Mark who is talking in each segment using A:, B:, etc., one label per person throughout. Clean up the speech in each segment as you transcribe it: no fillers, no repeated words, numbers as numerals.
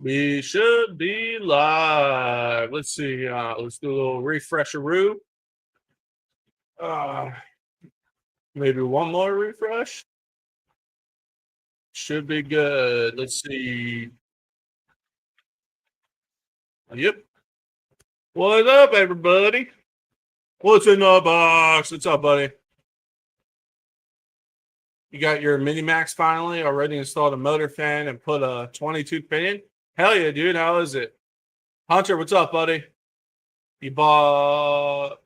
A: We should be live. Let's see. Let's do a little refresheroo. Uh, maybe one more refresh. Should be good. Let's see. Yep. What's up, everybody? What's in the box? What's up, buddy? You got your Mini Max finally already installed a motor fan and put a 22 pin in? Hell yeah, dude. How is it? Hunter, what's up, buddy? You bought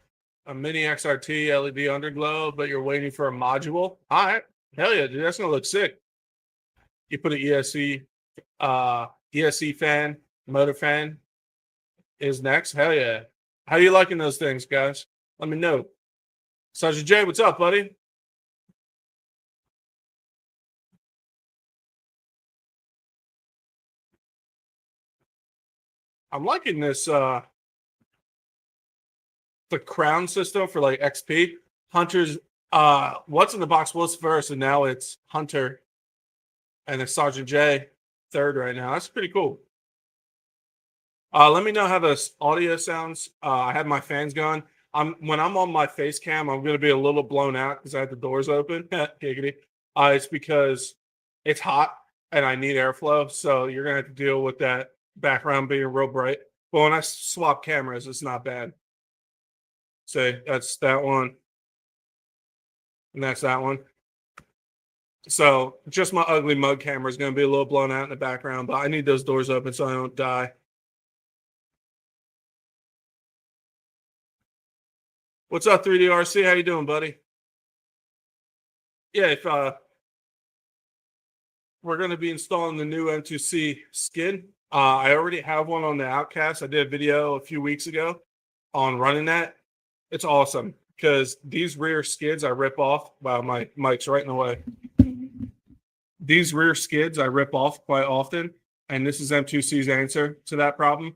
A: a Mini XRT LED underglow, but you're waiting for a module? All right. Hell yeah, dude. That's going to look sick. You put an ESC fan, motor fan is next. Hell yeah. How you liking those things, guys? Let me know. Sergeant J, what's up, buddy? I'm liking this the crown system for like XP. Hunter's what's in the box was first, and now it's Hunter and it's Sergeant J third right now. That's pretty cool. Let me know how the audio sounds. I have my fans going. When I'm on my face cam, I'm going to be a little blown out because I have the doors open. Giggity. It's because it's hot and I need airflow. So you're going to have to deal with that background being real bright. But when I swap cameras, it's not bad. So that's that one. And that's that one. So just my ugly mug camera is going to be a little blown out in the background, but I need those doors open so I don't die. What's up, 3D RC? How you doing, buddy? Yeah, if we're going to be installing the new M2C skin. I already have one on the Outcast. I did a video a few weeks ago on running that. It's awesome because these rear skids I rip off. Wow, my mic's right in the way. These rear skids I rip off quite often, and this is M2C's answer to that problem.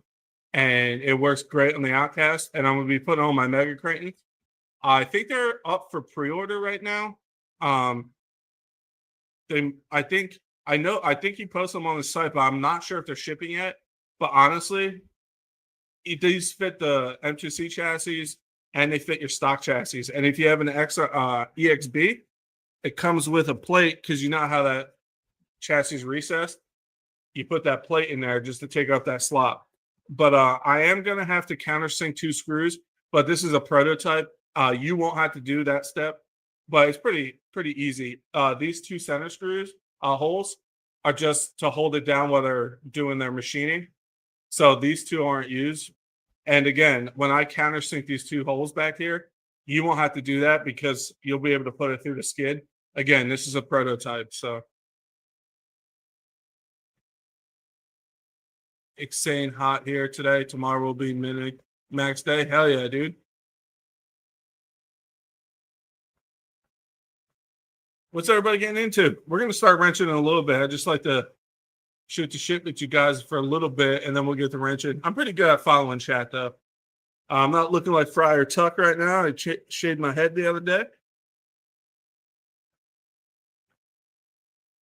A: And it works great on the Outcast. And I'm going to be putting on my Mega Creighton. I think they're up for pre-order right now. I think you post them on the site, but I'm not sure if they're shipping yet. But honestly, these fit the M2C chassis and they fit your stock chassis. And if you have an EXB, it comes with a plate because you know how that chassis is recessed. You put that plate in there just to take out that slot. But I am going to have to countersink 2 screws, but this is a prototype. You won't have to do that step, but it's pretty easy. These 2 center screws holes are just to hold it down while they're doing their machining. So these 2 aren't used. And again, when I countersink these 2 holes back here, you won't have to do that because you'll be able to put it through the skid. Again, this is a prototype, so. Insane hot here today. Tomorrow will be Mini Max Day. Hell yeah, dude. What's everybody getting into? We're going to start wrenching in a little bit. I just like to shoot the shit with you guys for a little bit, and then we'll get to wrenching. I'm pretty good at following chat, though. I'm not looking like Friar Tuck right now. I shaved my head the other day.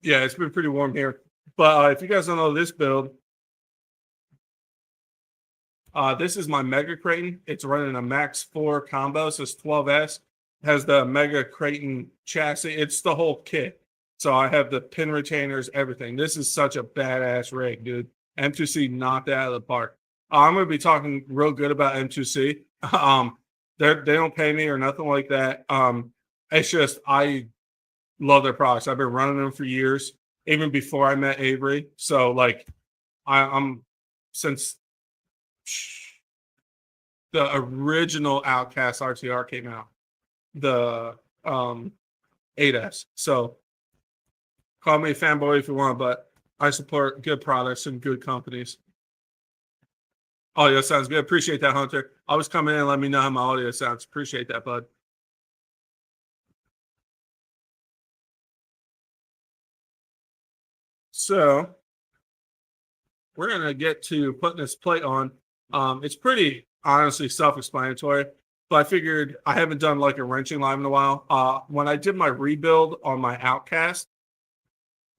A: Yeah, it's been pretty warm here. But if you guys don't know this build, this is my Mega Creighton. It's running a Max 4 combo, so it's 12S. Has the Mega Creighton chassis. It's the whole kit. So I have the pin retainers, everything. This is such a badass rig, dude. M2C knocked it out of the park. I'm going to be talking real good about M2C. They don't pay me or nothing like that. It's just I love their products. I've been running them for years, even before I met Avery. So like I'm since the original Outcast RTR came out. The 8S. So call me a fanboy if you want, but I support good products and good companies. Audio sounds good. Appreciate that, Hunter. Always come in and let me know how my audio sounds. Appreciate that, bud. So we're going to get to putting this plate on. It's pretty honestly self-explanatory. But I figured I haven't done like a wrenching live in a while. When I did my rebuild on my Outcast,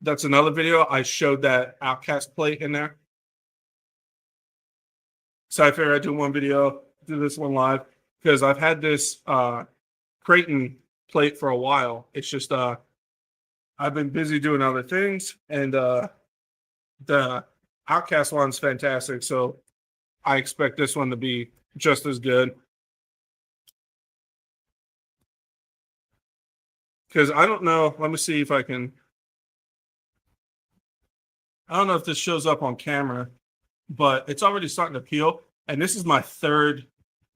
A: that's another video. I showed that Outcast plate in there. So I figured I'd do one video, do this one live, because I've had this Creighton plate for a while. It's just I've been busy doing other things, and the Outcast one's fantastic. So I expect this one to be just as good. Because I don't know. Let me see if I can. I don't know if this shows up on camera, but it's already starting to peel. And this is my third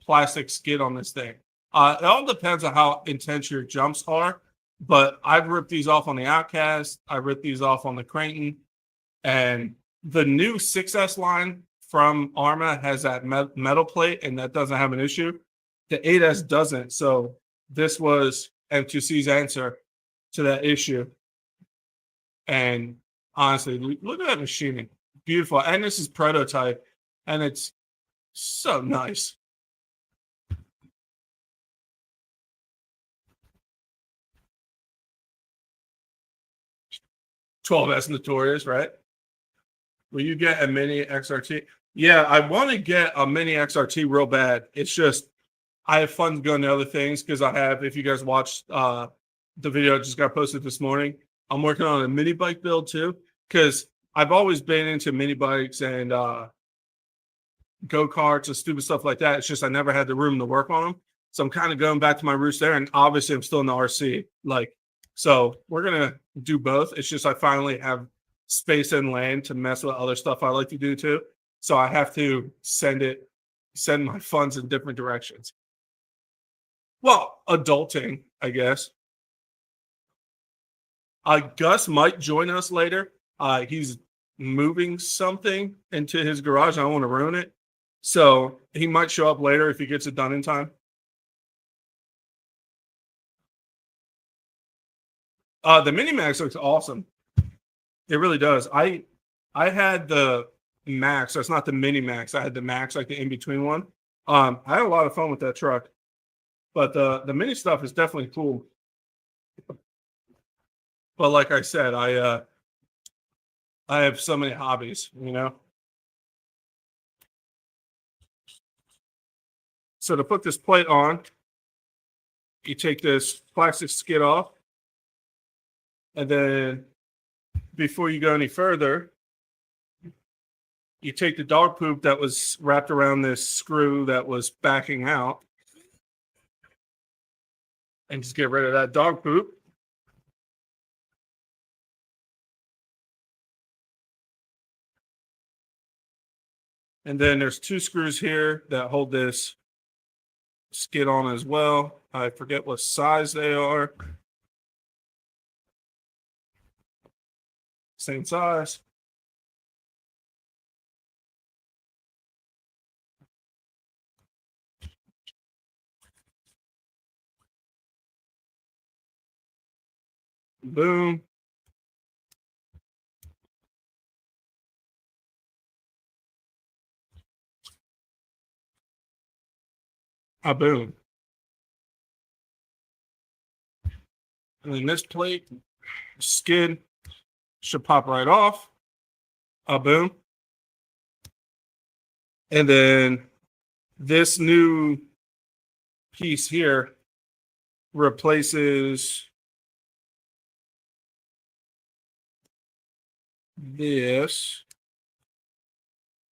A: plastic skid on this thing. It all depends on how intense your jumps are. But I've ripped these off on the Outcast. I ripped these off on the Creighton. And the new 6S line from Arma has that metal plate, and that doesn't have an issue. The 8S doesn't. So this was M2C's answer to that issue. And honestly, look at that machining. Beautiful. And this is prototype, and it's so nice. $12S Notorious, right? Will you get a mini XRT? Yeah, I want to get a mini XRT real bad. It's just I have fun doing the other things because I have, if you guys watched the video I just got posted this morning, I'm working on a mini bike build too, because I've always been into mini bikes and go-karts and stupid stuff like that. It's just I never had the room to work on them. So I'm kind of going back to my roots there. And obviously I'm still in the RC. So we're going to do both. It's just I finally have space and land to mess with other stuff I like to do too. So I have to send my funds in different directions. Well, adulting, I guess. Gus might join us later. He's moving something into his garage. I don't want to ruin it. So he might show up later if he gets it done in time. The Mini Max looks awesome. It really does. I had the Max. That's not the Mini Max. I had the Max, like the in-between one. I had a lot of fun with that truck. But the mini stuff is definitely cool. But like I said, I have so many hobbies, you know. So to put this plate on, you take this plastic skid off, and then before you go any further, you take the dog poop that was wrapped around this screw that was backing out, and just get rid of that dog poop. And then there's two screws here that hold this skid on as well. I forget what size they are. Same size. Boom. Boom. And then this plate, skid, should pop right off. Boom. And then this new piece here replaces this.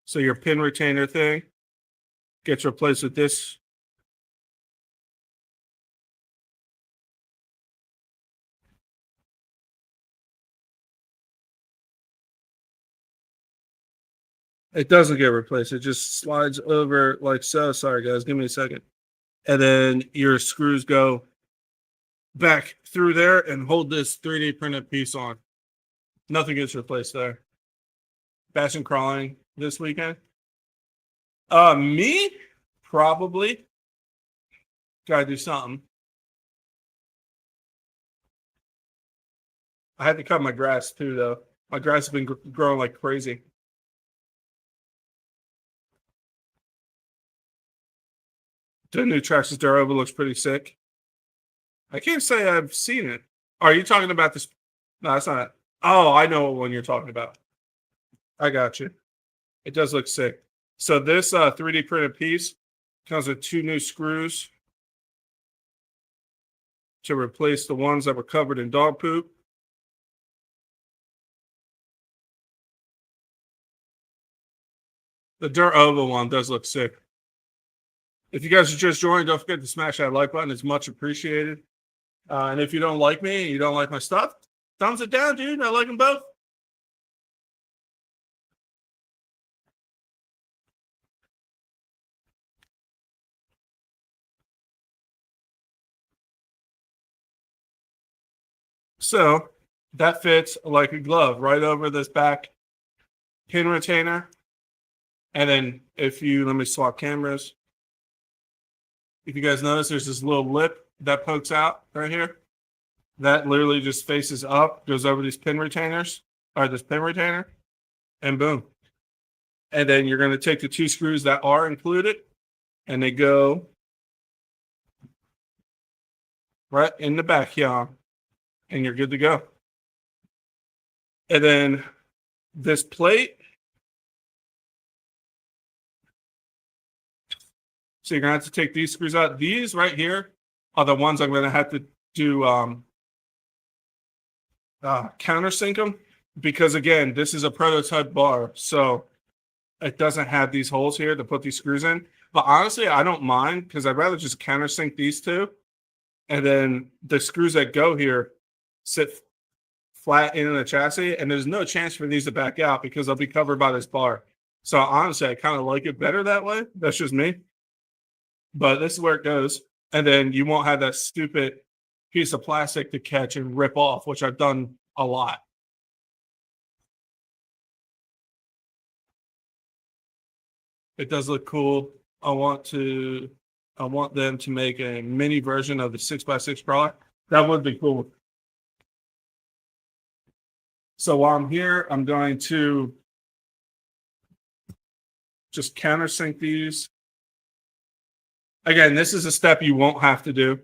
A: So your pin retainer thing gets replaced with this. It doesn't get replaced. It just slides over like so. Sorry, guys. Give me a second. And then your screws go back through there and hold this 3D printed piece on. Nothing gets replaced there. Bash and crawling this weekend? Me? Probably. Gotta do something. I had to cut my grass too, though. My grass has been growing like crazy. The new Traxxas Durova looks pretty sick. I can't say I've seen it. Are you talking about this? No, that's not it. Oh, I know what one you're talking about. I got you. It does look sick. So this 3D printed piece comes with 2 new screws to replace the ones that were covered in dog poop. The Dirt Oval one does look sick. If you guys are just joining, don't forget to smash that like button. It's much appreciated. And if you don't like me and you don't like my stuff, thumbs it down, dude. I like them both. So that fits like a glove right over this back pin retainer. And then if you, let me swap cameras. If you guys notice, there's this little lip that pokes out right here. That literally just faces up, goes over these pin retainers, or this pin retainer, and boom. And then you're going to take the 2 screws that are included, and they go right in the back here, and you're good to go. And then this plate, so you're going to have to take these screws out. These right here are the ones I'm going to have to do countersink them, because again, this is a prototype bar, so it doesn't have these holes here to put these screws in. But honestly, I don't mind, because I'd rather just countersink these 2, and then the screws that go here sit flat in the chassis, and there's no chance for these to back out because they'll be covered by this bar. So honestly, I kind of like it better that way. That's just me. But this is where it goes. And then you won't have that stupid piece of plastic to catch and rip off, which I've done a lot. It does look cool. I want them to make a mini version of the 6x6 crawler. That would be cool. So while I'm here, I'm going to just countersink these. Again, this is a step you won't have to do.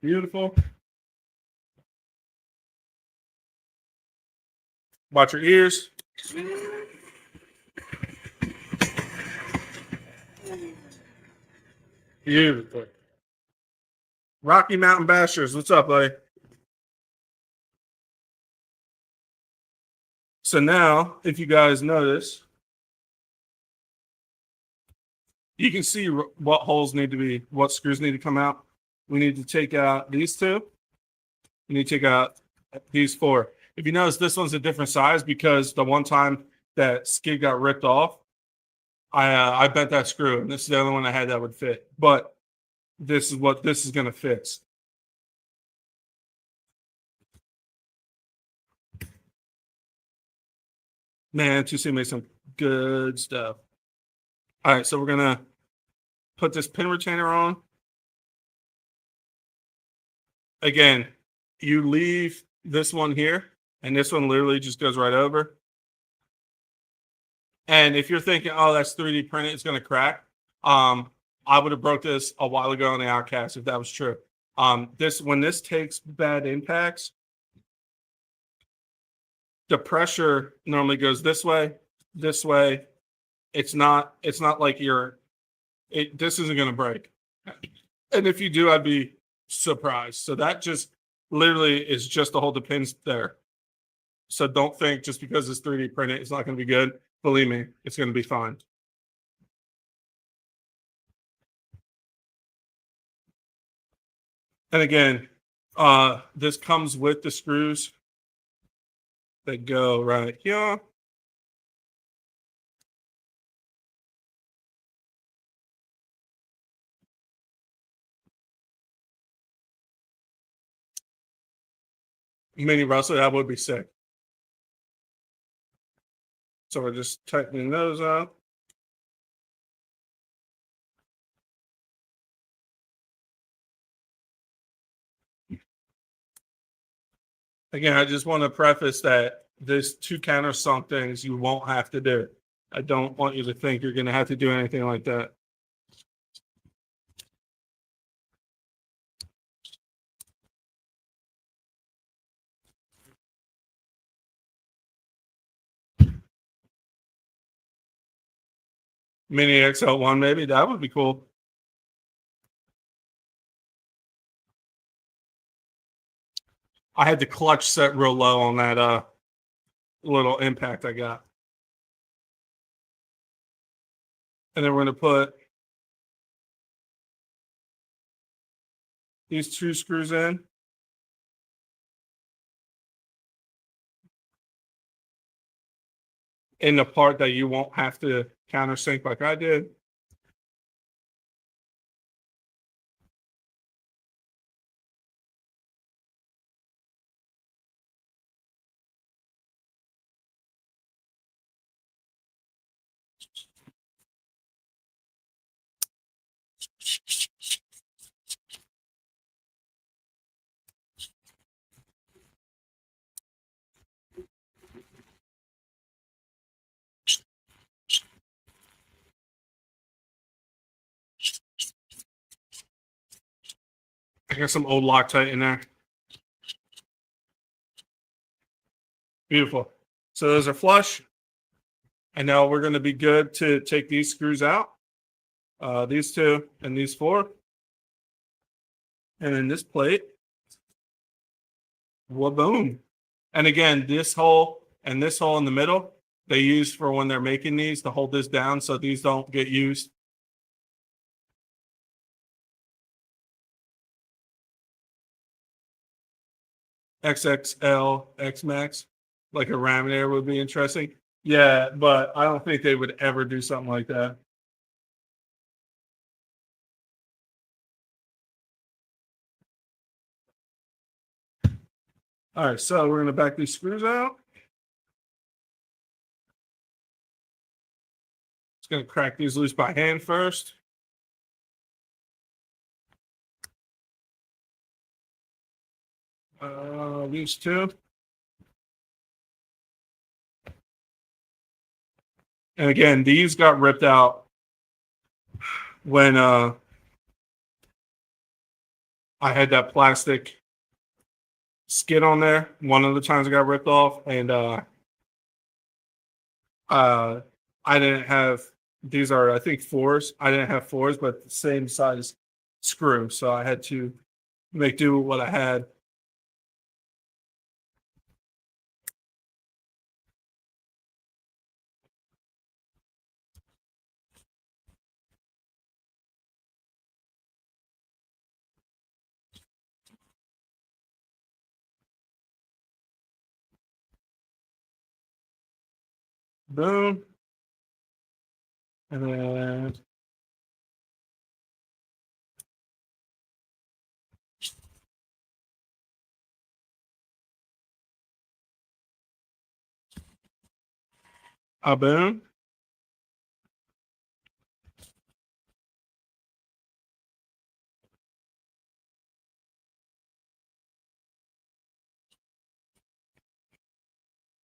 A: Beautiful. Watch your ears. Beautiful. Rocky Mountain Bashers, what's up, buddy? So now, if you guys notice, you can see what holes need to be, what screws need to come out. We need to take out these 2. We need to take out these 4. If you notice, this one's a different size because the one time that skid got ripped off, I bent that screw, and this is the only one I had that would fit. But this is what this is going to fix. Man, M2C makes some good stuff. All right, so we're going to put this pin retainer on. Again, you leave this one here, and this one literally just goes right over. And if you're thinking, oh, that's 3D printed, it's going to crack. I would have broke this a while ago on the Outcast if that was true. When this takes bad impacts, the pressure normally goes this way, this way. It's not like this isn't going to break. And if you do, I'd be surprised. So that just literally is just to hold the pins there. So don't think just because it's 3D printed, it's not going to be good. Believe me, it's going to be fine. And again, this comes with the screws that go right here. Mini Russell, that would be sick. So we're just tightening those up. Again, I just want to preface that This two countersunk things you won't have to do. I don't want you to think you're going to have to do anything like that. Mini XL1 maybe, that would be cool. I had the clutch set real low on that little impact I got. And then we're going to put these two screws in the part that you won't have to countersink like I did. I got some old Loctite in there. Beautiful. So those are flush. And now we're going to be good to take these screws out. These two and these four. And then this plate. Boom. And again, this hole and this hole in the middle, they use for when they're making these to hold this down so these don't get used. XXL, X Max, like a laminator would be interesting. Yeah, but I don't think they would ever do something like that. All right, so we're going to back these screws out. Just going to crack these loose by hand first. These two. And again, these got ripped out when I had that plastic skid on there. One of the times it got ripped off, and I didn't have, these are I think fours. I didn't have fours, but the same size screw, so I had to make do with what I had. Boom. And then a boom.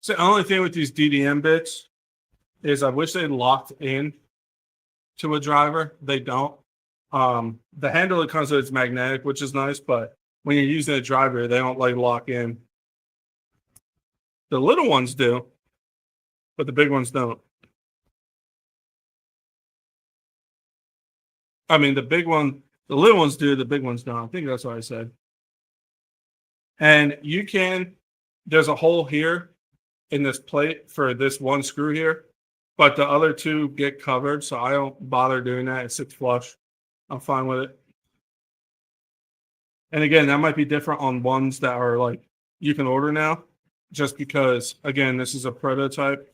A: So the only thing with these DDM bits is I wish they locked in to a driver. They don't. The handle that comes with it's magnetic, which is nice, but when you're using a driver, they don't like lock in. The little ones do, but the big ones don't. I mean, the little ones do, the big ones don't. I think that's what I said. And there's a hole here in this plate for this one screw here, but the other two get covered, so I don't bother doing that. It sits flush. I'm fine with it. And again, that might be different on ones that are like you can order now, just because, again, this is a prototype.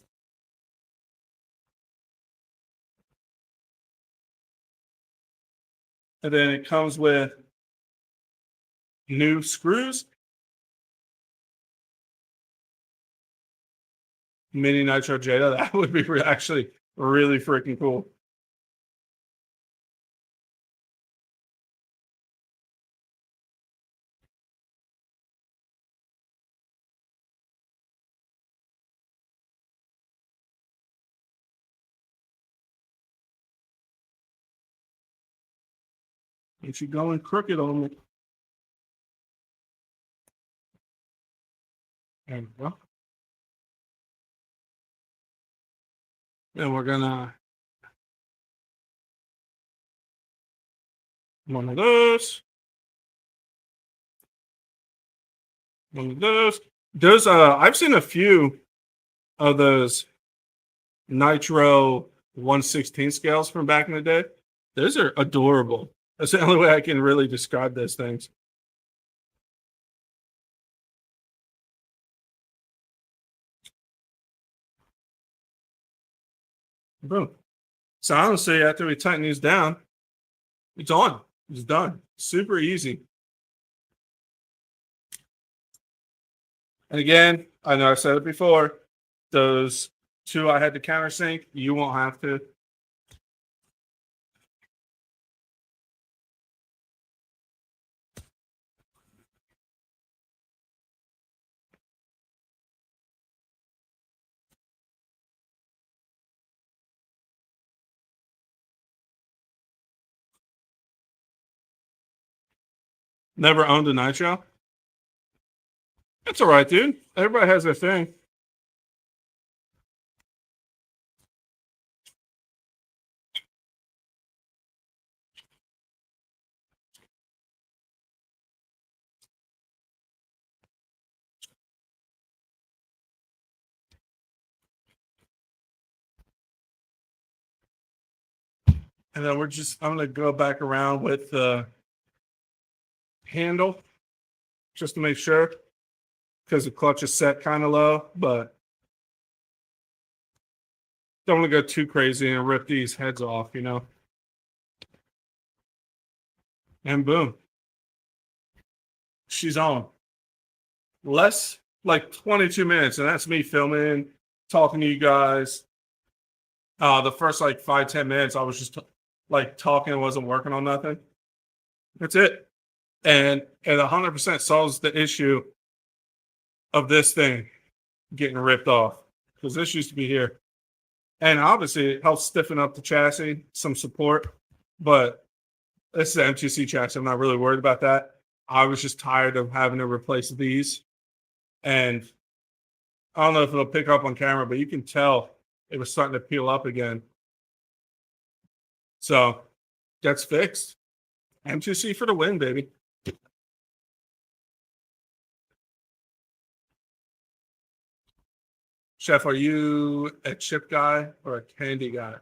A: And then it comes with new screws, mini nitro Jada. That would be actually really freaking cool. Ain't you going crooked on me? There we go. And we're gonna one of those. One of those. Those I've seen a few of those Nitro 1/16 scales from back in the day. Those are adorable. That's the only way I can really describe those things. Boom. So honestly, after we tighten these down, it's on. It's done. Super easy. And again, I know I said it before. Those two I had to countersink. You won't have to. Never owned a nitro. That's all right, dude. Everybody has their thing. And then I'm going to go back around with the handle just to make sure because the clutch is set kind of low, but don't want to go too crazy and rip these heads off, you know? And boom, she's on. Less like 22 minutes, and that's me filming, talking to you guys. The first like 5-10 minutes, I was just like talking, wasn't working on nothing. That's it. And it 100% solves the issue of this thing getting ripped off because this used to be here. And obviously, it helps stiffen up the chassis, some support. But this is an M2C chassis. I'm not really worried about that. I was just tired of having to replace these. And I don't know if it'll pick up on camera, but you can tell it was starting to peel up again. So that's fixed. M2C for the win, baby. Chef, are you a chip guy or a candy guy?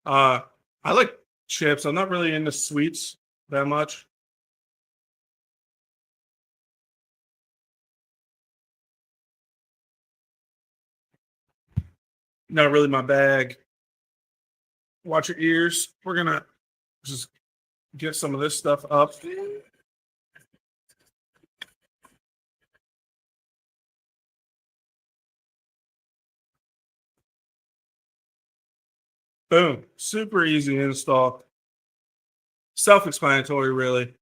A: I like chips. I'm not really into sweets that much. Not really my bag. Watch your ears. We're gonna just get some of this stuff up. Boom. Super easy to install. Self-explanatory, really.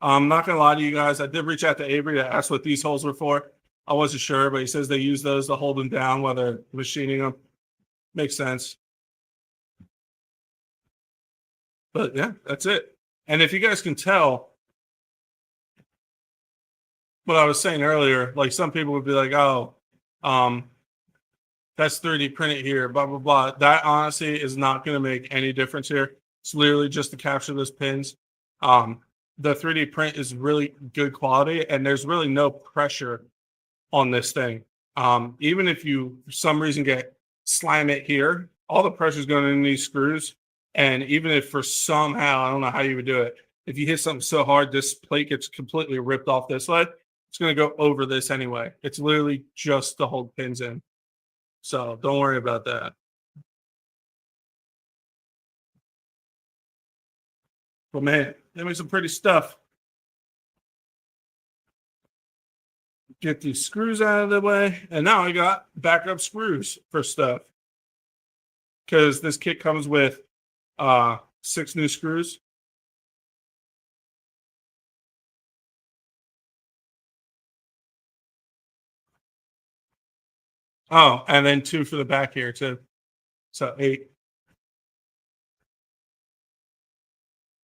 A: I'm not gonna lie to you guys. I did reach out to Avery to ask what these holes were for. I wasn't sure, but he says they use those to hold them down while they're machining them. Makes sense. But yeah, that's it. And if you guys can tell what I was saying earlier, like some people would be like, oh, that's 3D printed here, blah, blah, blah. That honestly is not going to make any difference here. It's literally just to capture those pins. The 3D print is really good quality and there's really no pressure on this thing. Even if you, for some reason, slam it here, all the pressure is going in these screws. And even if for somehow, I don't know how you would do it, if you hit something so hard, this plate gets completely ripped off this way, it's going to go over this anyway. It's literally just to hold pins in. So don't worry about that. But man, that makes some pretty stuff. Get these screws out of the way. And now I got backup screws for stuff. Because this kit comes with 6 new screws. Oh, and then 2 for the back here too. So 8.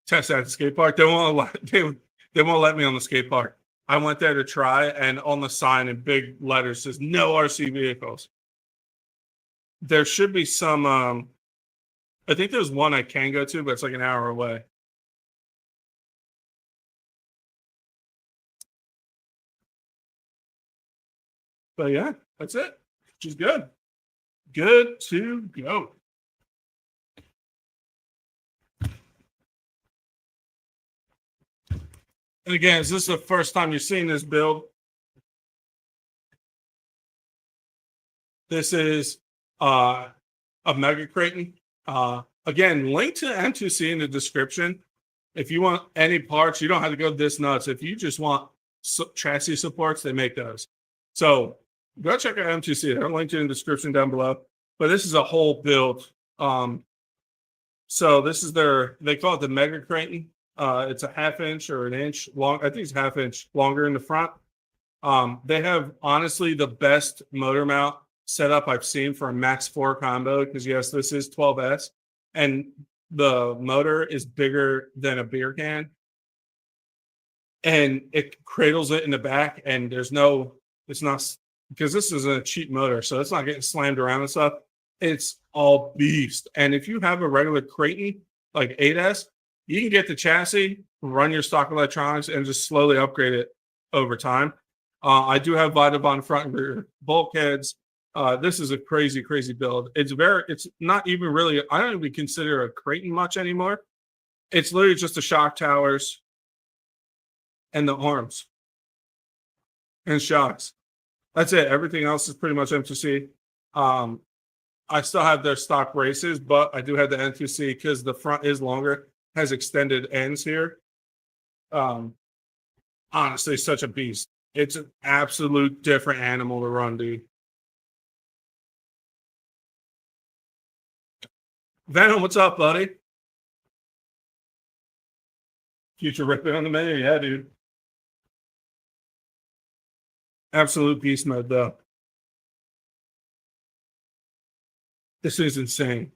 A: test at the skate park. They won't let me on the skate park. I went there to try, and on the sign in big letters says no RC vehicles. There should be some. I think there's one I can go to, but it's like an hour away. But yeah, that's it. Which is good. Good to go. And again, is this the first time you're seeing this build? This is a Mega Creighton. Again, link to M2C in the description. If you want any parts, you don't have to go this nuts. If you just want chassis supports, they make those. So go check out M2C. I'll link to it in the description down below. But this is a whole build. So this is they call it the Mega Creighton. It's a 1/2 inch or an inch long. I think it's 1/2 inch longer in the front. They have honestly the best motor mount setup I've seen for a Max 4 combo, because yes, this is 12S, and the motor is bigger than a beer can, and it cradles it in the back, and it's not, because this is a cheap motor, so it's not getting slammed around and stuff. It's all beast. And if you have a regular Creighton like 8S, you can get the chassis, run your stock electronics, and just slowly upgrade it over time. I do have Vitavon front and rear bulkheads. This is a crazy, crazy build. It's not even really, I don't even consider a Creighton much anymore. It's literally just the shock towers and the arms and shocks. That's it. Everything else is pretty much M2C. I still have their stock braces, but I do have the M2C because the front is longer, has extended ends here. Honestly, such a beast. It's an absolute different animal to run, dude. Venom, what's up, buddy? Future ripping on the menu, yeah, dude. Absolute beast mode, though. This is insane.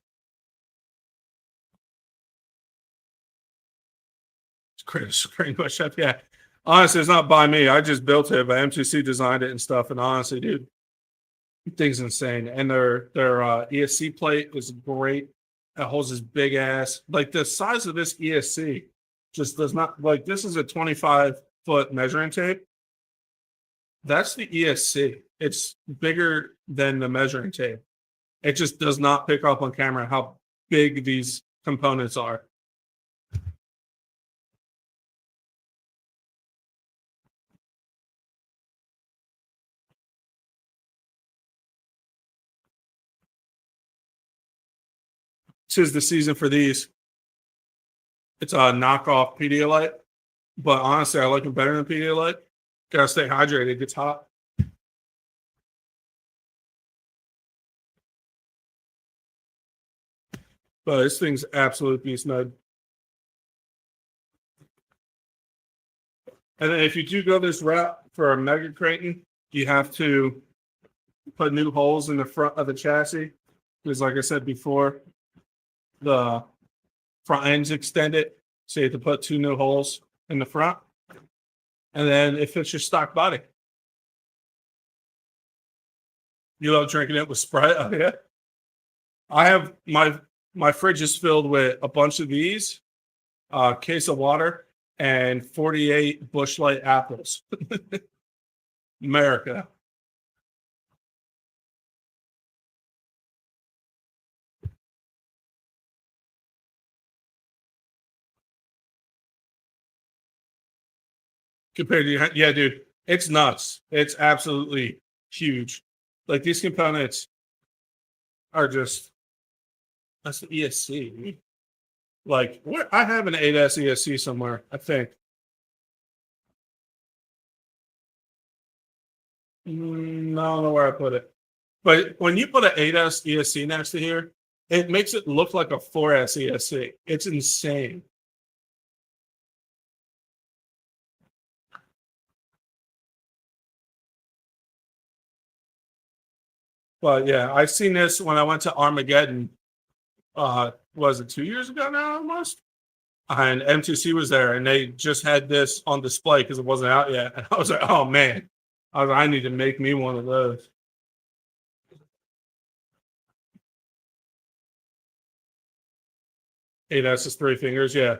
A: It's great much up, yeah. Honestly, it's not by me. I just built it, but M2C designed it and stuff. And honestly, dude, thing's insane. And their ESC plate is great. It holds this big ass. Like the size of this ESC just does not, like, this is a 25-foot measuring tape. That's the ESC. It's bigger than the measuring tape. It just does not pick up on camera how big these components are. Tis the season for these. It's a knockoff Pedialyte, but honestly, I like them better than Pedialyte. Gotta stay hydrated. It gets hot. But this thing's absolute beast mode. And then if you do go this route for a Mega Creighton, you have to put new holes in the front of the chassis. Because like I said before, the front end's extended. So you have to put 2 new holes in the front. And then it fits your stock body. You love drinking it with Sprite? Oh, yeah. I have my fridge is filled with a bunch of these, a case of water, and 48 Busch Light apples. America. Compared to, yeah, dude, it's nuts. It's absolutely huge. Like these components are just, that's the ESC. Like, where I have an 8S ESC somewhere, I think. I don't know where I put it. But when you put an 8S ESC next to here, it makes it look like a 4S ESC. It's insane. But yeah, I've seen this when I went to Armageddon. Was it 2 years ago now almost? and M2C was there, and they just had this on display because it wasn't out yet. And I was like, oh man, I need to make me one of those. Hey, that's just 3 fingers. Yeah,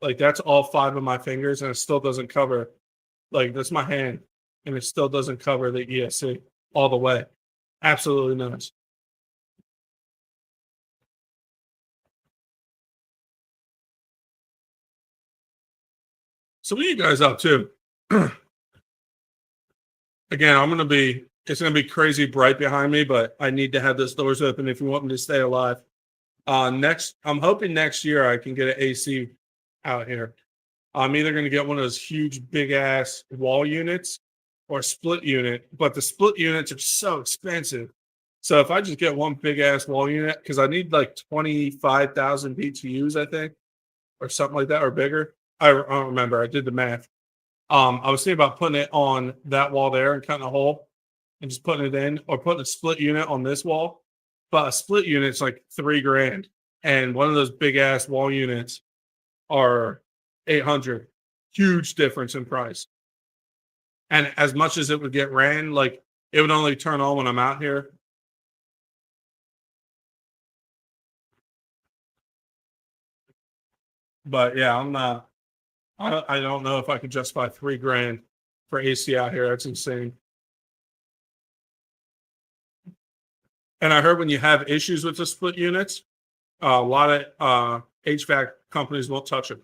A: like that's all 5 of my fingers, and it still doesn't cover. Like that's my hand, and it still doesn't cover the ESC all the way. Absolutely nuts. So what are you guys up to? Again, it's gonna be crazy bright behind me, but I need to have those doors open if you want me to stay alive. I'm hoping next year I can get an AC out here. I'm either gonna get one of those huge big ass wall units or a split unit, but the split units are so expensive. So if I just get one big ass wall unit, because I need like 25,000 BTUs, I think, or something like that, or bigger. I don't remember. I did the math. I was thinking about putting it on that wall there and cutting a hole and just putting it in, or putting a split unit on this wall. But a split unit's like 3 grand, and one of those big ass wall units are 800. Huge difference in price. And as much as it would get ran, like it would only turn on when I'm out here. But yeah, I'm not. I don't know if I could justify 3 grand for AC out here. That's insane. And I heard when you have issues with the split units, a lot of HVAC companies won't touch it.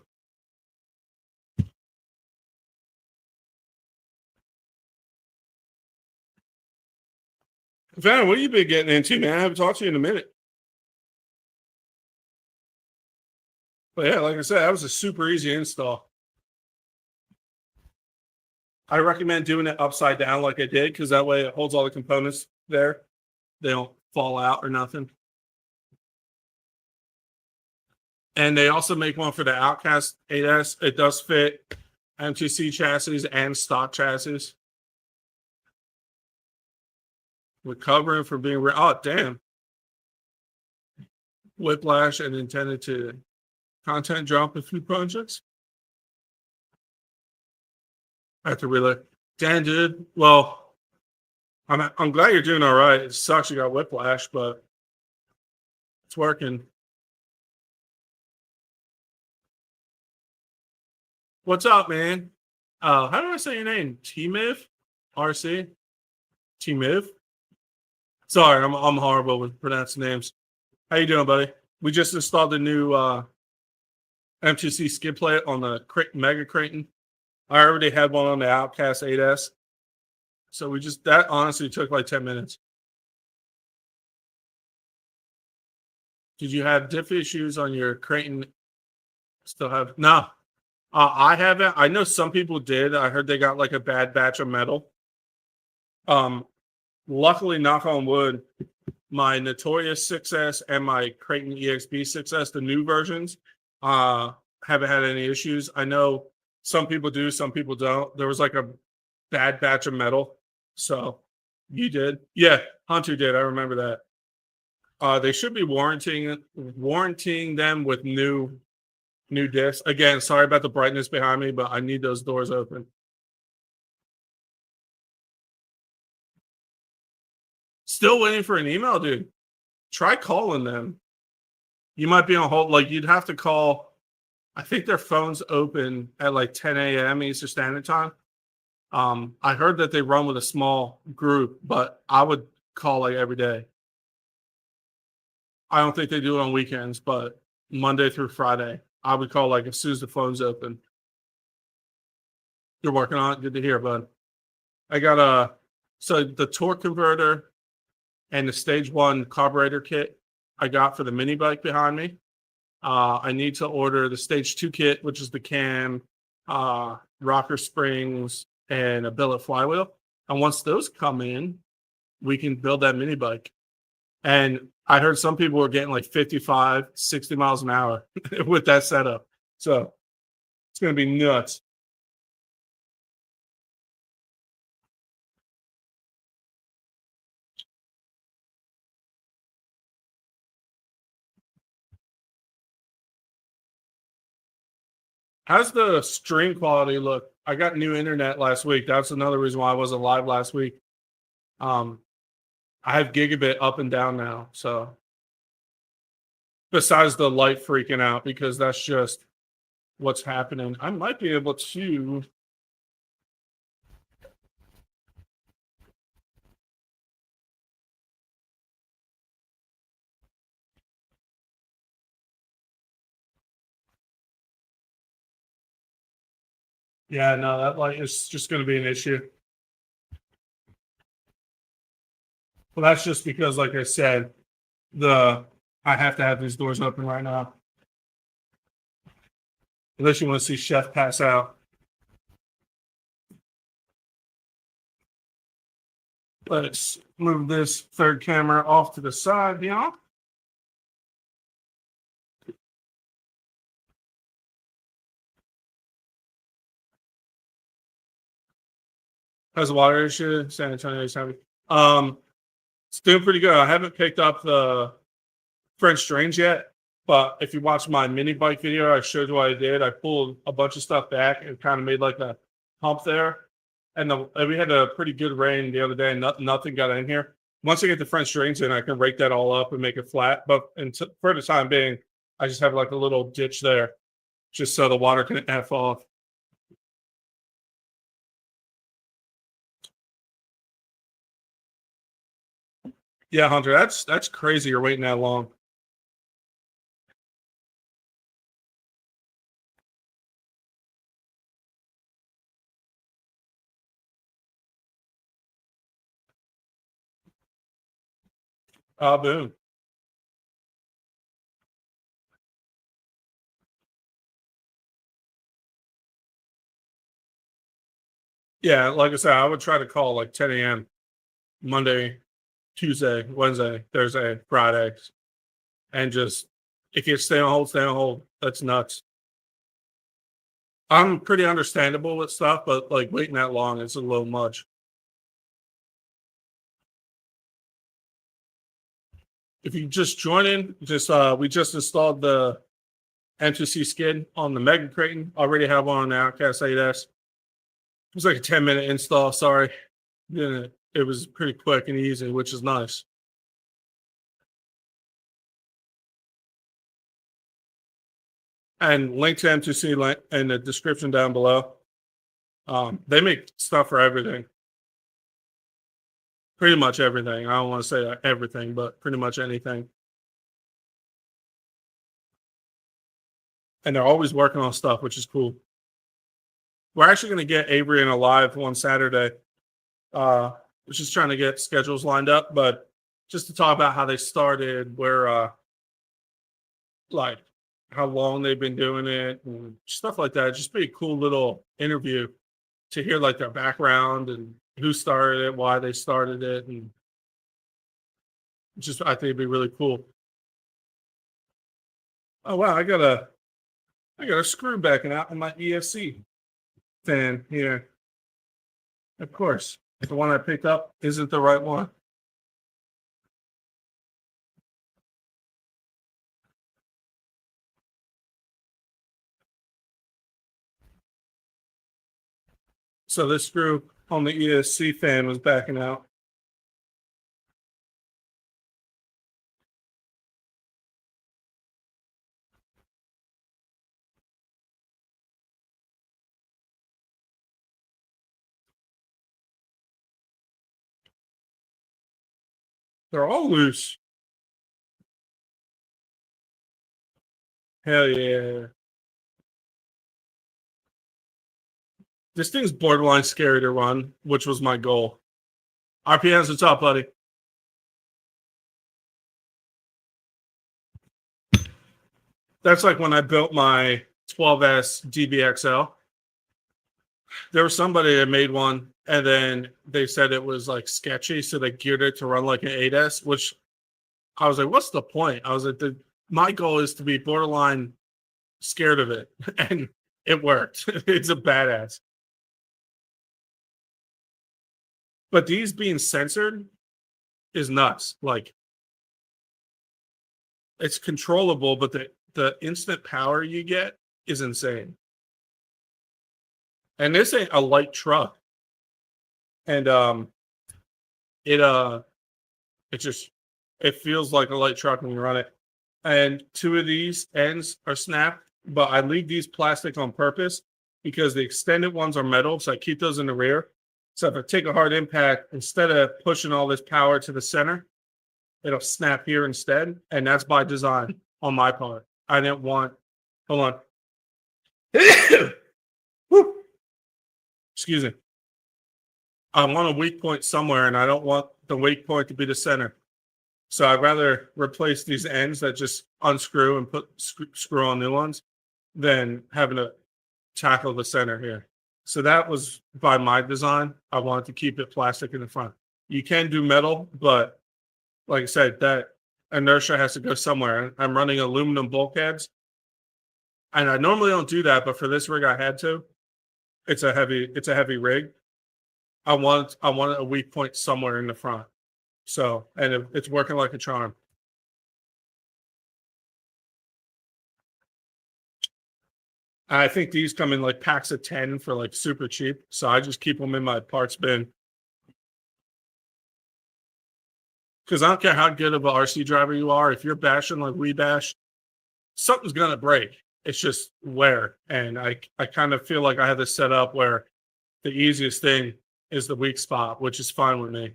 A: Van, what have you been getting into, man? I haven't talked to you in a minute. But yeah, like I said, that was a super easy install. I recommend doing it upside down like I did, because that way it holds all the components there. They don't fall out or nothing. And they also make one for the Outcast 8S. It does fit M2C chassis and stock chassis. Recovering from being oh damn. Whiplash and intended to content drop a few projects. I have to really damn dude. Well, I'm glad you're doing all right. It sucks you got whiplash, but it's working. What's up, man? How do I say your name? T-Miv? RC? T-Miv? Sorry, I'm horrible with pronouncing names. How you doing, buddy? We just installed the new M2C skid plate on the Mega Creighton. I already had one on the Outcast 8S. So that honestly took like 10 minutes. Did you have diff issues on your Creighton? Still have? No. I haven't. I know some people did. I heard they got like a bad batch of metal. Luckily, knock on wood, my Notorious 6S and my Creighton EXB 6S, the new versions, haven't had any issues. I know some people do, some people don't. There was like a bad batch of metal. So you did? Yeah, Hunter did. I remember that. They should be warranting them with new discs. Again, sorry about the brightness behind me, but I need those doors open. Still waiting for an email, dude. Try calling them. You might be on hold. Like you'd have to call. I think their phones open at like 10 a.m. Eastern Standard Time. I heard that they run with a small group, but I would call like every day. I don't think they do it on weekends, but Monday through Friday, I would call like as soon as the phone's open. You're working on it. Good to hear, bud. I got so the torque converter and the stage 1 carburetor kit I got for the mini bike behind me. I need to order the stage 2 kit, which is the cam, rocker springs, and a billet flywheel. And once those come in, we can build that mini bike. And I heard some people were getting like 55, 60 miles an hour with that setup. So it's going to be nuts. How's the stream quality look? I got new internet last week. That's another reason why I wasn't live last week. Um, I have gigabit up and down now. So besides the light freaking out, because that's just what's happening. I might be able to. Yeah, no, that light is just going to be an issue. Well, that's just because, like I said, the I have to have these doors open right now. Unless you want to see Chef pass out. Let's move this third camera off to the side here. How's the water issue? San Antonio's having. It's doing pretty good. I haven't picked up the French drains yet, but if you watch my mini bike video, I showed you what I did. I pulled a bunch of stuff back and kind of made like a hump there. And we had a pretty good rain the other day, and nothing got in here. Once I get the French drains in, I can rake that all up and make it flat. But for the time being, I just have like a little ditch there, just so the water can F off. Yeah, Hunter, that's crazy. You're waiting that long. Ah, boom. Yeah, like I said, I would try to call like 10 a.m. Monday, Tuesday, Wednesday, Thursday, Friday, and just if you stay on hold, stay on hold. That's nuts. I'm pretty understandable with stuff, but like waiting that long is a little much. If you just join in, just we just installed the M2C skid on the Mega Creighton. Already have one on the Outcast 8S. It was like a 10-minute install. Sorry, it was pretty quick and easy, which is nice. And link to M2C in the description down below. They make stuff for everything. Pretty much everything. I don't want to say everything, but pretty much anything. And they're always working on stuff, which is cool. We're actually going to get Avery in a live one Saturday. We're just trying to get schedules lined up, but just to talk about how they started, where like how long they've been doing it and stuff like that. Just be a cool little interview to hear like their background and who started it, why they started it, and just I think it'd be really cool. Oh wow, I got a screw backing out on my ESC fan here. Of course, the one I picked up isn't the right one. So this screw on the ESC fan was backing out. They're all loose. Hell yeah. This thing's borderline scary to run, which was my goal. RPMs, what's up, buddy? That's like when I built my 12S DBXL. There was somebody that made one, and then they said it was like sketchy, so they geared it to run like an 8S, which I was like, what's the point? I was like, my goal is to be borderline scared of it, and it worked. It's a badass. But these being censored is nuts. Like it's controllable, but the instant power you get is insane. And this ain't a light truck. And it it just it feels like a light truck when you run it. And two of these ends are snapped, but I leave these plastic on purpose because the extended ones are metal, so I keep those in the rear. So if I take a hard impact, instead of pushing all this power to the center, it'll snap here instead, and that's by design on my part. I didn't want. Hold on. Whew. Excuse me. I want a weak point somewhere, and I don't want the weak point to be the center. So I'd rather replace these ends that just unscrew and put screw on new ones than having to tackle the center here. So that was by my design. I wanted to keep it plastic in the front. You can do metal, but like I said, that inertia has to go somewhere. I'm running aluminum bulkheads, and I normally don't do that, but for this rig, I had to. It's a heavy rig. I want a weak point somewhere in the front. So, and it's working like a charm. I think these come in like packs of 10 for like super cheap. So I just keep them in my parts bin. Because I don't care how good of an RC driver you are, if you're bashing like we bash, something's going to break. It's just wear. And I kind of feel like I have this set up where the easiest thing is the weak spot, which is fine with me.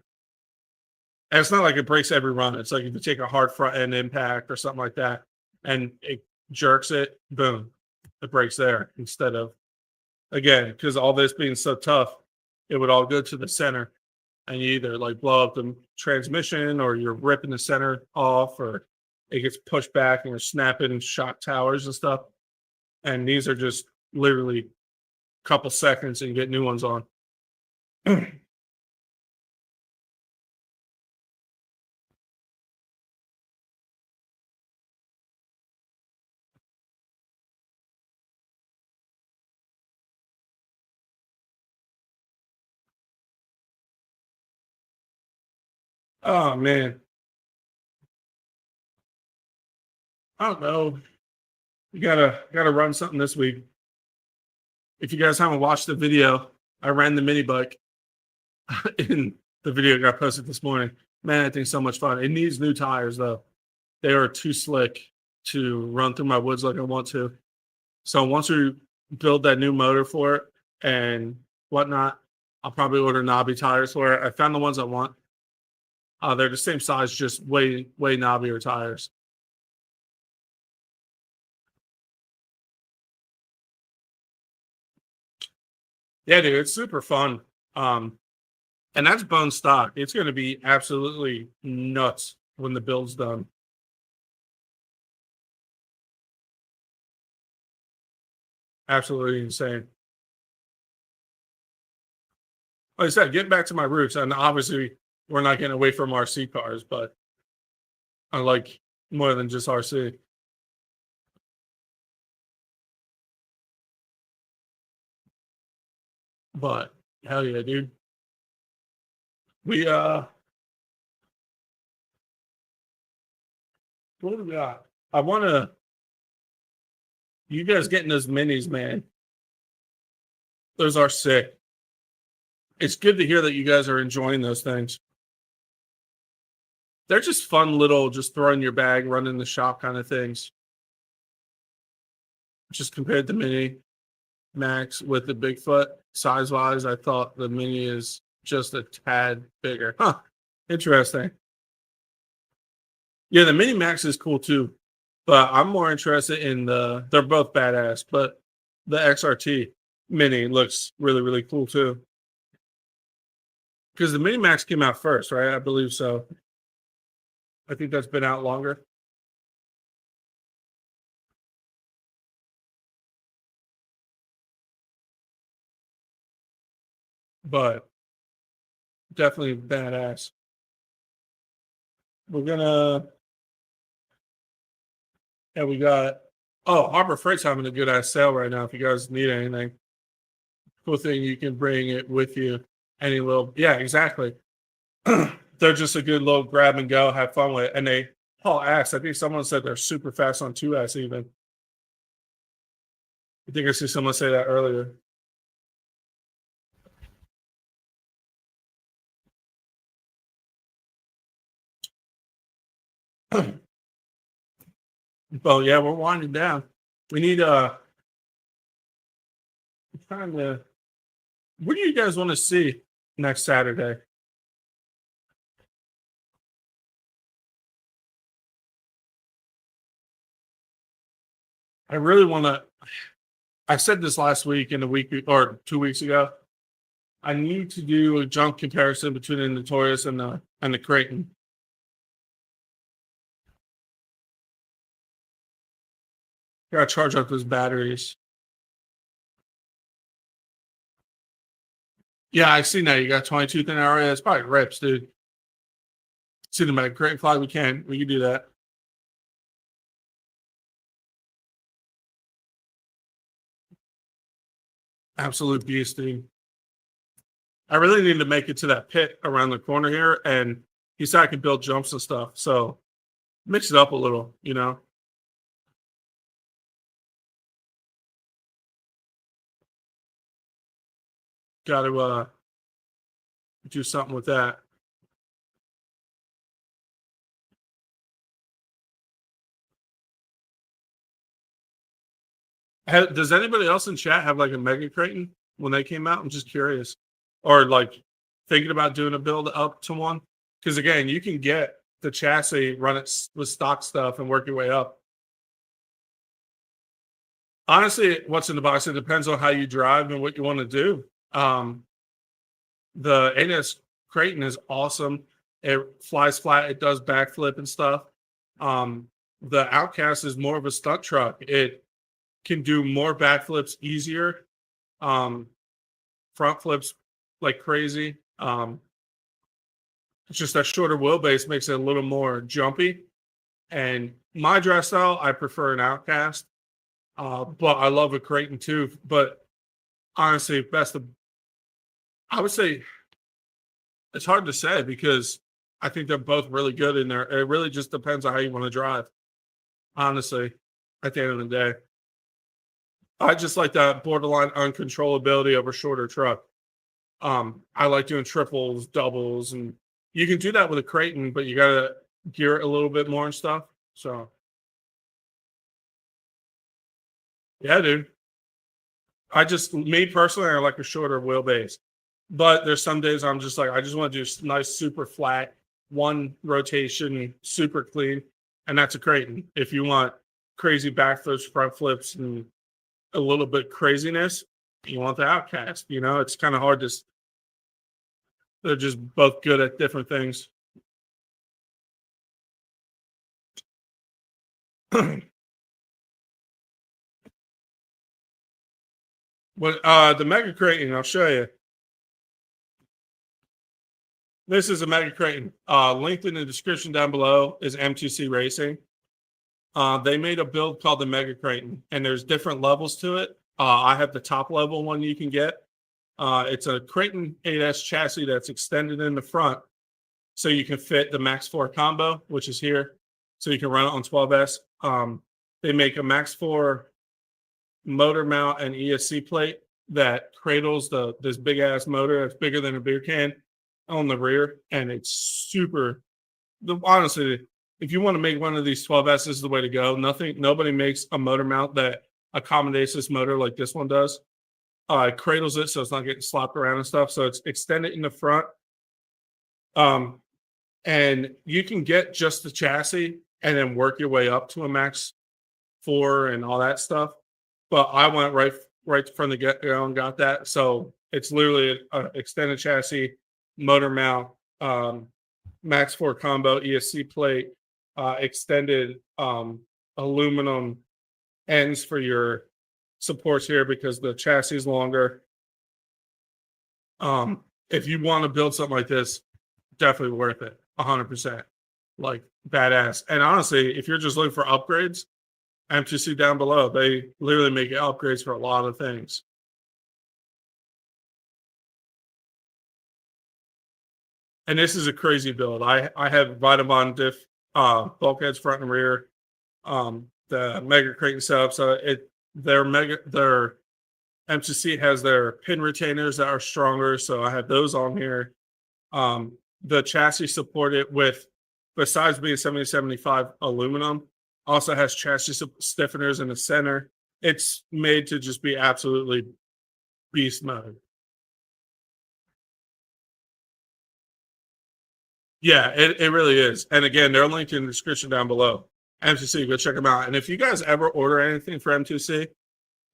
A: And it's not like it breaks every run. It's like if you take a hard front end impact or something like that and it jerks it, boom, it breaks there instead of, again, because all this being so tough, it would all go to the center and you either like blow up the transmission or you're ripping the center off or it gets pushed back and you're snapping shock towers and stuff. And these are just literally a couple seconds and you get new ones on. Oh man, I don't know. You gotta run something this week. If you guys haven't watched the video, I ran the mini bike in the video got posted this morning. Man, I think so much fun. It needs new tires though. They are too slick to run through my woods like I want to. So once we build that new motor for it and whatnot, I'll probably order knobby tires for it. I found the ones I want. They're the same size, just way knobbier tires. Yeah, dude, it's super fun. And that's bone stock. It's going to be absolutely nuts when the build's done. Absolutely insane. Like I said, getting back to my roots, and obviously we're not getting away from RC cars, but I like more than just RC. But hell yeah, dude. We what do we got? I wanna you guys getting those minis, man. Those are sick. It's good to hear that you guys are enjoying those things. They're just fun little just throw in your bag, run in the shop kind of things. Just compared to mini Max with the Bigfoot, size wise, I thought the mini is just a tad bigger. Huh. Interesting. Yeah, the mini Max is cool too. But I'm more interested in they're both badass, but the XRT mini looks really cool too. Because the mini Max came out first, right? I believe so. I think that's been out longer. But definitely badass. We're gonna Yeah, we got Harbor Freight's having a good ass sale right now if you guys need anything. Cool thing you can bring it with you. Any little yeah, exactly. They're just a good little grab and go, have fun with it. And they haul ass. I think someone said they're super fast on 2S even. I think I see someone say that earlier. But yeah, we're winding down. We need trying to what do you guys want to see next Saturday? I really want to I said this last week and a week or 2 weeks ago. I need to do a jump comparison between the Notorious and the Creighton. Gotta charge up those batteries. Yeah, I seen that. You got 22 thin hour. Yeah, it's probably rips, dude. Cinematic Creighton fly. We can do that. Absolute beast, dude. I really need to make it to that pit around the corner here, and he said I can build jumps and stuff. So mix it up a little, you know. Got to do something with that. Does anybody else in chat have like a Mega Creighton when they came out? I'm just curious, or like thinking about doing a build up to one. Because again, you can get the chassis, run it with stock stuff, and work your way up. Honestly, what's in the box? It depends on how you drive and what you want to do. The ANS Creighton is awesome. It flies flat. It does backflip and stuff. The Outcast is more of a stunt truck. It can do more backflips easier. Front flips like crazy. It's just that shorter wheelbase makes it a little more jumpy. And my drive style, I prefer an Outcast. But I love a Creighton too. But honestly, I would say it's hard to say because I think they're both really good in there. It really just depends on how you want to drive. Honestly, at the end of the day, I just like that borderline uncontrollability of a shorter truck. I like doing triples, doubles, and you can do that with a Creighton, but you gotta gear it a little bit more and stuff. So yeah, dude. Me personally, I like a shorter wheelbase. But there's some days I'm just like, I just want to do nice, super flat, one rotation, super clean. And that's a Creighton. If you want crazy back flips, front flips, and a little bit craziness, you want the Outcast. You know, it's kind of hard to, they're just both good at different things. The Mega Creighton, I'll show you. This is a Mega Creighton. Linked in the description down below is M2C Racing. They made a build called the Mega Creighton, and there's different levels to it. I have the top level one you can get. It's a Creighton 8S chassis that's extended in the front, so you can fit the Max 4 combo, which is here, so you can run it on 12S. They make a Max 4 motor mount and ESC plate that cradles this big ass motor that's bigger than a beer can on the rear, and it's super. Honestly, if you want to make one of these 12S, this is the way to go. Nobody makes a motor mount that accommodates this motor like this one does. It cradles it so it's not getting slopped around and stuff. So it's extended in the front. And you can get just the chassis and then work your way up to a Max 4 and all that stuff. But I went right from the get-go and got that. So it's literally an extended chassis, motor mount, Max 4 combo, ESC plate, extended aluminum ends for your supports here because the chassis is longer. If you want to build something like this, definitely worth it. 100%. Like badass. And honestly, if you're just looking for upgrades, M2C down below, they literally make upgrades for a lot of things. And this is a crazy build. I have Vitamon diff bulkheads front and rear. The Mega Creighton setup. So their M2C has their pin retainers that are stronger. So I have those on here. The chassis support it with, besides being 7075 aluminum, Also has chassis stiffeners in the center. It's made to just be absolutely beast mode. Yeah, it really is. And again, they're linked in the description down below. M2C, go check them out. And if you guys ever order anything for M2C,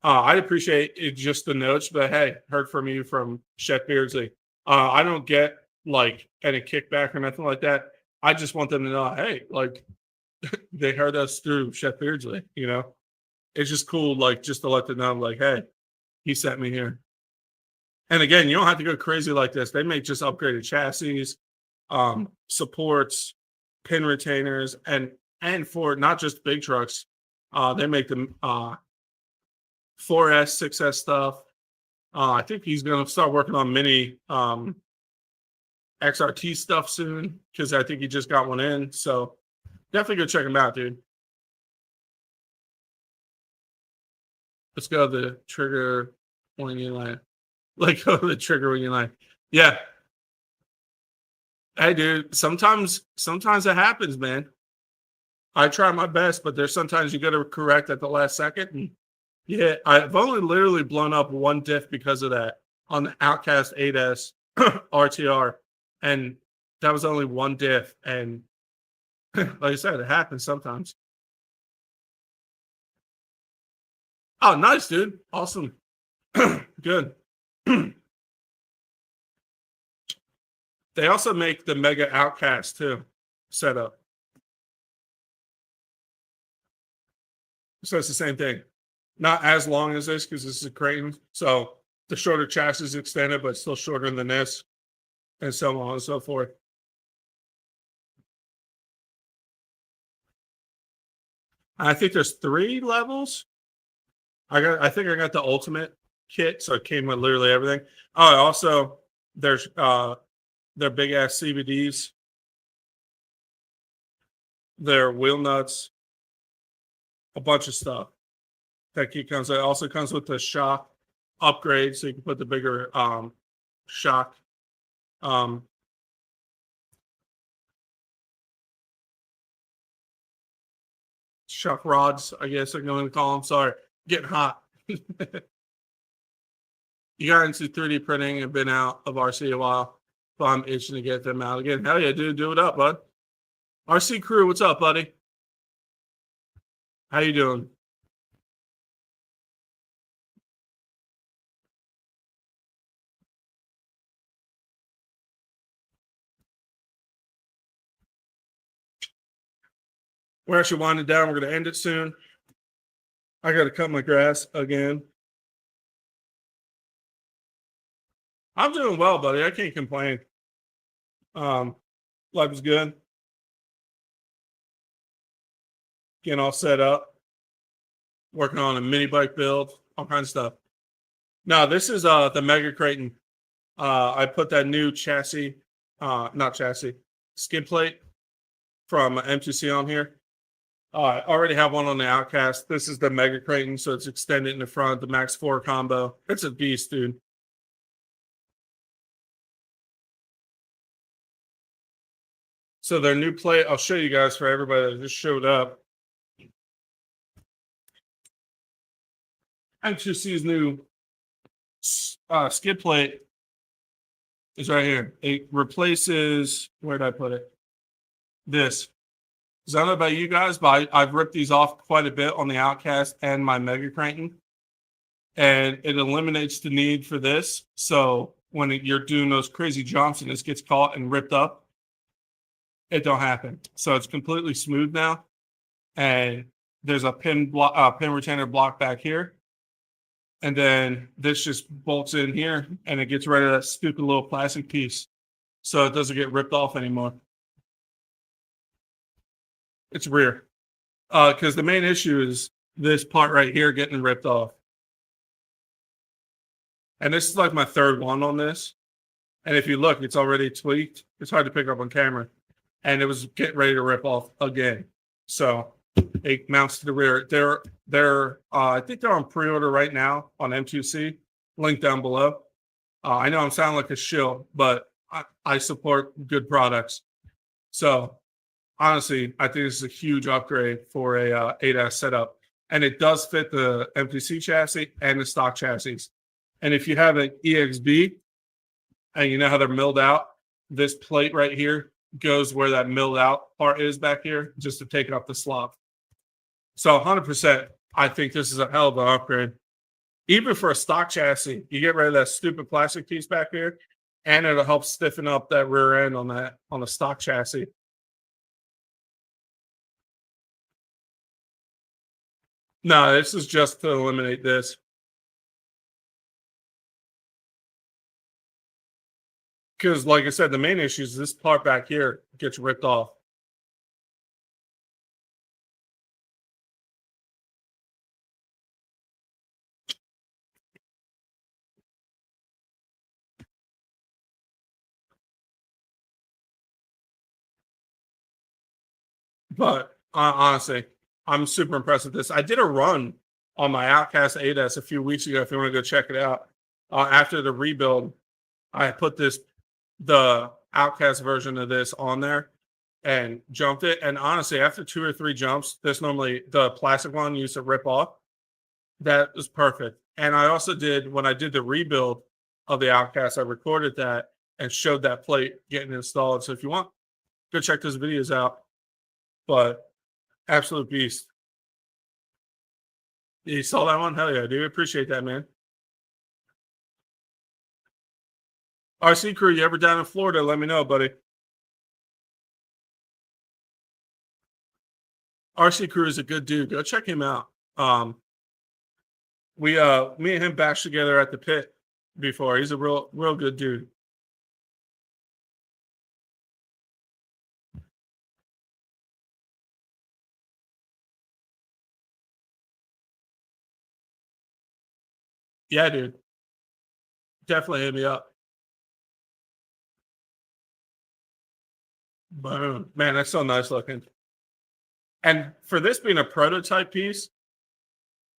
A: I'd appreciate it, just the notes, but hey, heard from you from Chef Beardsley. I don't get like any kickback or nothing like that. I just want them to know, hey, like they heard us through Chef Beardsley, you know? It's just cool, like just to let them know, like, hey, he sent me here. And again, you don't have to go crazy like this. They make just upgraded chassis, supports, pin retainers, and for not just big trucks, they make them 4S, 6S stuff. I think he's going to start working on mini XRT stuff soon because I think he just got one in. So definitely go check him out, dude. Let's go to the trigger when you land. Like, go to the trigger when you land. Yeah. Hey, dude. Sometimes it happens, man. I try my best, but there's sometimes you got to correct at the last second. And yeah, I've only literally blown up one diff because of that on the Outcast 8S RTR, and that was only one diff. And like I said, it happens sometimes. Oh, nice, dude. Awesome. Good. They also make the Mega Outcast too, setup. So it's the same thing. Not as long as this because this is a Creighton. So the shorter chassis is extended, but still shorter than this, and so on and so forth. I think there's 3 levels. I think I got the ultimate kit, so it came with literally everything. Oh, also there's their big ass CVDs, their wheel nuts, a bunch of stuff. That kit comes. It also comes with the shock upgrade, so you can put the bigger shock. Shock rods, I guess I'm going to call them. Sorry, getting hot. You got into 3D printing and been out of RC a while, so I'm itching to get them out again. Hell yeah, dude, do it up, bud. RC crew, what's up, buddy? How you doing? We're actually winding down. We're going to end it soon. I got to cut my grass again. I'm doing well, buddy. I can't complain. Life is good. Getting all set up. Working on a mini bike build. All kinds of stuff. No, this is the Mega Creighton. I put that new chassis, not chassis, skid plate from M2C on here. I already have one on the Outcast. This is the Mega Creighton, so it's extended in the front, the Max 4 combo. It's a beast, dude. So their new plate, I'll show you guys for everybody that just showed up. M2C's new skid plate is right here. It replaces, where did I put it? This. I don't know about you guys, but I've ripped these off quite a bit on the Outcast and my Mega Creighton. And it eliminates the need for this. So when you're doing those crazy jumps and this gets caught and ripped up, it don't happen. So it's completely smooth now. And there's a pin retainer block back here. And then this just bolts in here and it gets rid of that stupid little plastic piece. So it doesn't get ripped off anymore. It's rear. Because the main issue is this part right here getting ripped off. And this is like my 3rd one on this. And if you look, it's already tweaked. It's hard to pick up on camera. And it was getting ready to rip off again. So it mounts to the rear. They're I think they're on pre-order right now on M2C. Link down below. I know I'm sounding like a shill, but I support good products. So honestly, I think this is a huge upgrade for a 8S setup, and it does fit the M2C chassis and the stock chassis. And if you have an EXB, and you know how they're milled out, this plate right here goes where that milled out part is back here, just to take up the slop. So 100%, I think this is a hell of an upgrade. Even for a stock chassis, you get rid of that stupid plastic piece back here, and it'll help stiffen up that rear end on the stock chassis. No, this is just to eliminate this. Because, like I said, the main issue is this part back here gets ripped off. But honestly, I'm super impressed with this. I did a run on my Outcast 8S a few weeks ago. If you want to go check it out, after the rebuild, I put the Outcast version of this on there and jumped it. And honestly, after 2 or 3 jumps, this normally the plastic one used to rip off. That was perfect. And I also did when I did the rebuild of the Outcast, I recorded that and showed that plate getting installed. So if you want, go check those videos out. But absolute beast. You saw that one? Hell yeah, dude. Appreciate that, man. RC crew, you ever down in Florida? Let me know, buddy. RC crew is a good dude. Go check him out. Me and him bashed together at the pit before. He's a real good dude. Yeah, dude. Definitely hit me up. Boom. Man, that's so nice looking. And for this being a prototype piece,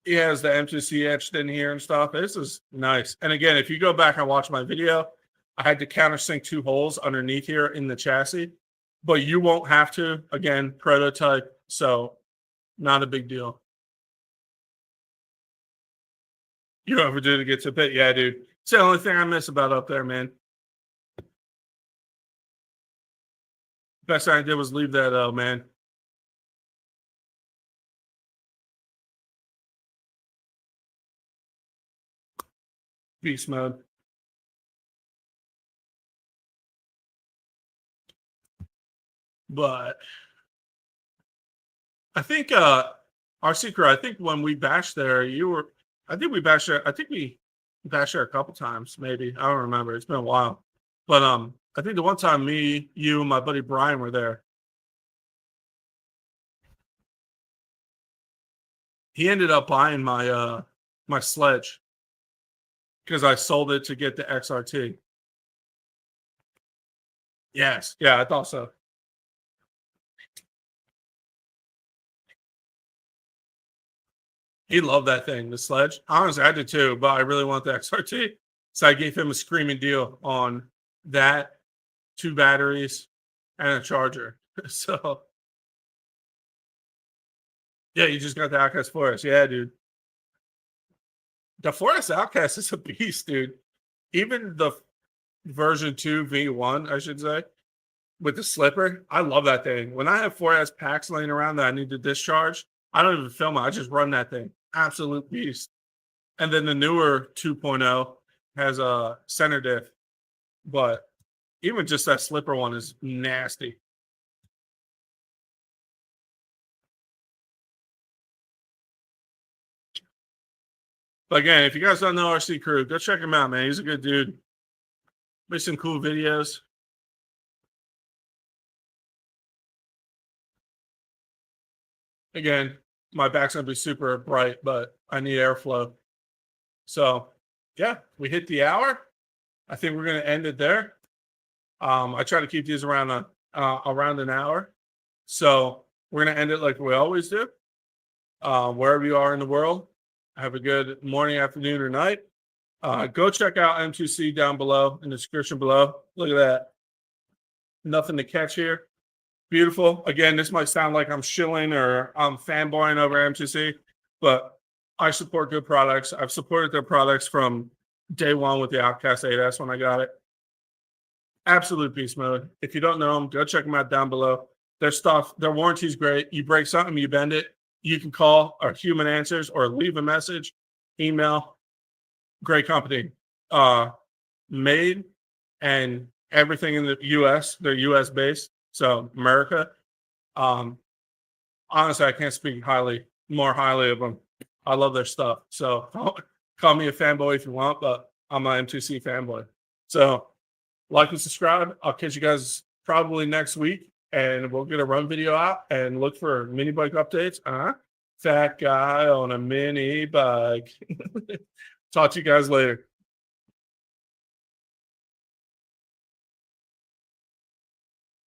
A: he has the M2C etched in here and stuff. This is nice. And again, if you go back and watch my video, I had to countersink 2 holes underneath here in the chassis, but you won't have to. Again, prototype, so not a big deal. You overdue to get to pit. Yeah, dude. It's the only thing I miss about up there, man. Best thing I did was leave that, man. Beast mode. But I think RC crew, I think when we bashed there, I think we bashed there a couple times, maybe. I don't remember. It's been a while. But I think the one time me, you, and my buddy Brian were there. He ended up buying my my sledge because I sold it to get the XRT. Yes. Yeah, I thought so. He loved that thing, the sledge. Honestly, I did too, but I really want the XRT. So I gave him a screaming deal on that, 2 batteries, and a charger. So yeah, you just got the Outcast 4S. Yeah, dude. The 4S Outcast is a beast, dude. Even the version 2 V1, I should say, with the slipper, I love that thing. When I have 4S packs laying around that I need to discharge, I don't even film it. I just run that thing. Absolute beast. And then the newer 2.0 has a center diff, but even just that slipper one is nasty. But again, if you guys don't know RC Crew, go check him out, man. He's a good dude. Make some cool videos. Again, my back's gonna be super bright, but I need airflow. So yeah, we hit the hour. I think we're gonna end it there. I try to keep these around an hour. So we're gonna end it like we always do. Wherever you are in the world, have a good morning, afternoon, or night. Go check out M2C down below in the description below. Look at that. Nothing to catch here. Beautiful. Again, this might sound like I'm shilling or I'm fanboying over M2C, but I support good products. I've supported their products from day one with the Outcast 8S when I got it. Absolute beast mode. If you don't know them, go check them out down below. Their stuff, their warranty is great. You break something, you bend it, you can call or human answers or leave a message, email. Great company. Made and everything in the US, they're US based. So America. Um, Honestly, I can't speak more highly of them. I love their stuff. So call me a fanboy if you want, but I'm an M2C fanboy. So like and subscribe. I'll catch you guys probably next week, and we'll get a run video out and look for mini bike updates. Fat guy on a mini bike. Talk to you guys later.